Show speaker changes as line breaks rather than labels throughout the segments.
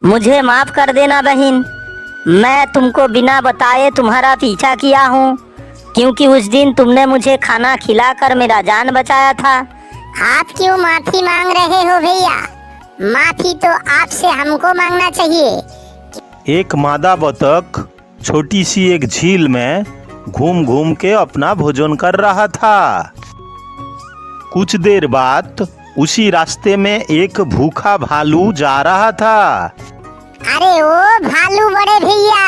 मुझे माफ कर देना बहन। मैं तुमको बिना बताए तुम्हारा पीछा किया हूँ, क्योंकि उस दिन तुमने मुझे खाना खिलाकर मेरा जान बचाया था।
आप क्यों माफी मांग रहे हो भैया? माफी तो आपसे हमको मांगना चाहिए।
एक मादा बतख छोटी सी एक झील में घूम घूम के अपना भोजन कर रहा था। कुछ देर बाद उसी रास्ते में एक भूखा भालू जा रहा था।
अरे ओ भालू बड़े भैया,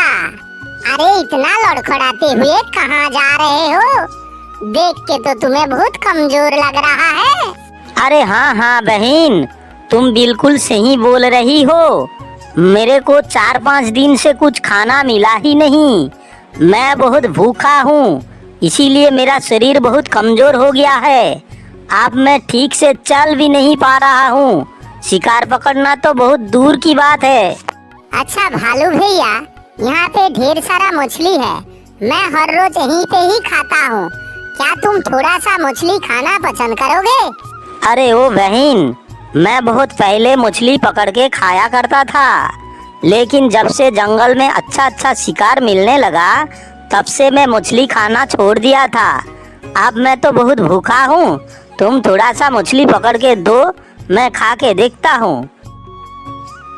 अरे इतना लड़खड़ाते हुए कहाँ जा रहे हो? देख के तो तुम्हें बहुत कमजोर लग रहा है।
अरे हाँ हाँ बहन, तुम बिल्कुल सही बोल रही हो। मेरे को 4-5 दिन से कुछ खाना मिला ही नहीं। मैं बहुत भूखा हूँ, इसीलिए मेरा शरीर बहुत कमजोर हो गया है। अब मैं ठीक से चल भी नहीं पा रहा हूँ। शिकार पकड़ना तो बहुत दूर की बात है।
अच्छा भालू भैया, यहाँ पे ढेर सारा मछली है। मैं हर रोज यहीं पे ही खाता हूँ। क्या तुम थोड़ा सा मछली खाना पसंद करोगे?
अरे ओ बहन, मैं बहुत पहले मछली पकड़ के खाया करता था, लेकिन जब से जंगल में अच्छा अच्छा शिकार मिलने लगा तब से मैं मछली खाना छोड़ दिया था। अब मैं तो बहुत भूखा हूँ। तुम थोड़ा सा मछली पकड़ के दो, मैं खा के देखता हूँ।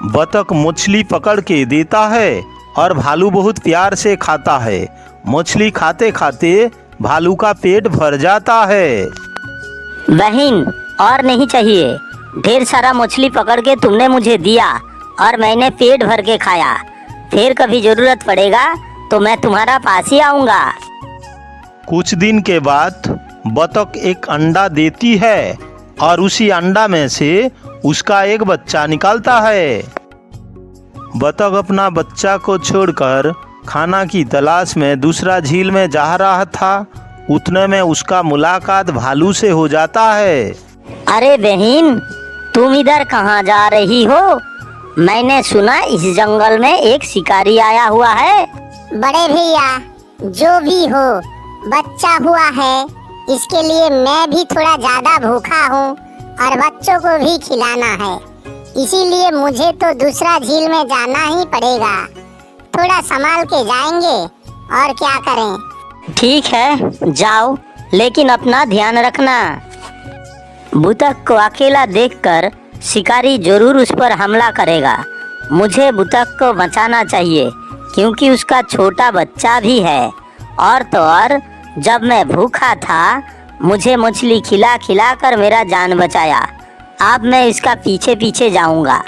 बतख मछली पकड़ के देता है और भालू बहुत प्यार से खाता है। मछली खाते खाते भालू का पेट भर जाता है।
बहन, और नहीं चाहिए। ढेर सारा मछली पकड़ के तुमने मुझे दिया और मैंने पेट भर के खाया। फिर कभी जरूरत पड़ेगा तो मैं तुम्हारा पास ही आऊँगा।
कुछ दिन के बाद बतख एक अंडा देती है और उसी अंडा में से उसका एक बच्चा निकलता है। बतख अपना बच्चा को छोड़कर खाना की तलाश में दूसरा झील में जा रहा था। उतने में उसका मुलाकात भालू से हो जाता है।
अरे बहन, तुम इधर कहाँ जा रही हो? मैंने सुना इस जंगल में एक शिकारी आया हुआ है।
बड़े भैया, जो भी हो, बच्चा हुआ है, इसके लिए मैं भी थोड़ा ज्यादा भूखा हूँ और बच्चों को भी खिलाना है। इसीलिए मुझे तो दूसरा झील में जाना ही पड़ेगा। थोड़ा संभाल के जाएंगे, और क्या करें।
ठीक है, जाओ, लेकिन अपना ध्यान रखना। बतख को अकेला देखकर शिकारी जरूर उस पर हमला करेगा। मुझे बतख को बचाना चाहिए, क्योंकि उसका छोटा बच्चा भी है। और तो और, जब मैं भूखा था मुझे मछली खिला खिला कर मेरा जान बचाया। अब मैं इसका पीछे पीछे जाऊंगा।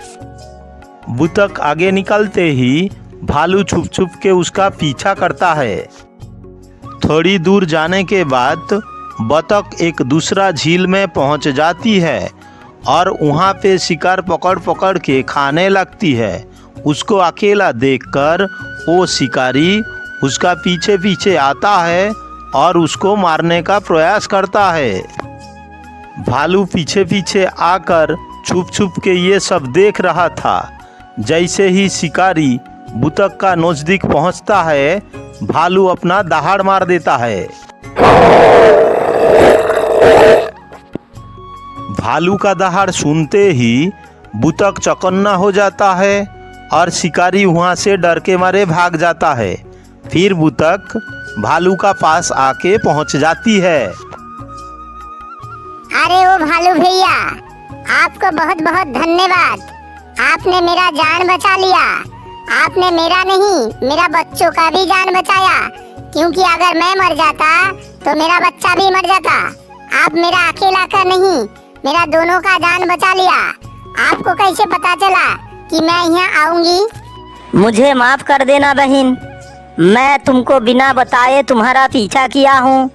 बतख आगे निकलते ही भालू छुप छुप के उसका पीछा करता है। थोड़ी दूर जाने के बाद बतख एक दूसरा झील में पहुंच जाती है और वहां पे शिकार पकड़ पकड़ के खाने लगती है। उसको अकेला देखकर वो शिकारी उसका पीछे पीछे आता है और उसको मारने का प्रयास करता है। भालू पीछे पीछे आकर छुप छुप के ये सब देख रहा था। जैसे ही शिकारी बतख का नजदीक पहुंचता है, भालू अपना दहाड़ मार देता है। भालू का दहाड़ सुनते ही बतख चौकन्ना हो जाता है और शिकारी वहां से डर के मारे भाग जाता है। फिर बतख भालू का पास आके पहुंच जाती है।
अरे ओ भालू भैया, आपको बहुत बहुत धन्यवाद। आपने मेरा जान बचा लिया। आपने मेरा नहीं, मेरा बच्चों का भी जान बचाया, क्योंकि अगर मैं मर जाता तो मेरा बच्चा भी मर जाता। आप मेरा अकेला का नहीं, मेरा दोनों का जान बचा लिया। आपको कैसे पता चला कि मैं यहाँ आऊंगी?
मुझे माफ कर देना बहन। मैं तुमको बिना बताए तुम्हारा पीछा किया हूँ,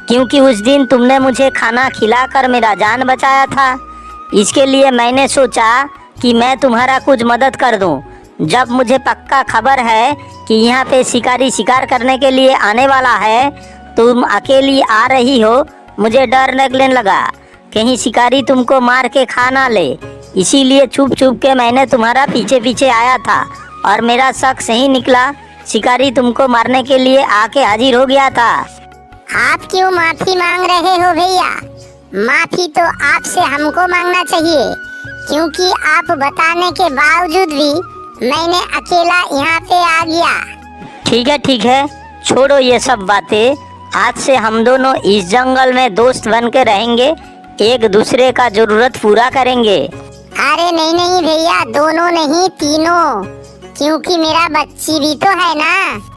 क्योंकि उस दिन तुमने मुझे खाना खिलाकर मेरा जान बचाया था। इसके लिए मैंने सोचा कि मैं तुम्हारा कुछ मदद कर दूं। जब मुझे पक्का खबर है कि यहाँ पे शिकारी शिकार करने के लिए आने वाला है, तुम अकेली आ रही हो, मुझे डर लगने लगा कहीं शिकारी तुमको मार के खा ना ले। इसीलिए छुप छुप के मैंने तुम्हारा पीछे पीछे आया था और मेरा शक सही निकला। शिकारी तुमको मारने के लिए आके हाजिर हो गया था।
आप क्यों माफी मांग रहे हो भैया? माफी तो आपसे हमको मांगना चाहिए, क्योंकि आप बताने के बावजूद भी मैंने अकेला यहाँ पे आ गया।
ठीक है, छोड़ो ये सब बातें। आज से हम दोनों इस जंगल में दोस्त बन के रहेंगे, एक दूसरे का जरूरत पूरा करेंगे।
अरे नहीं भैया, दोनों नहीं तीनों, क्योंकि मेरा बच्ची भी तो है ना।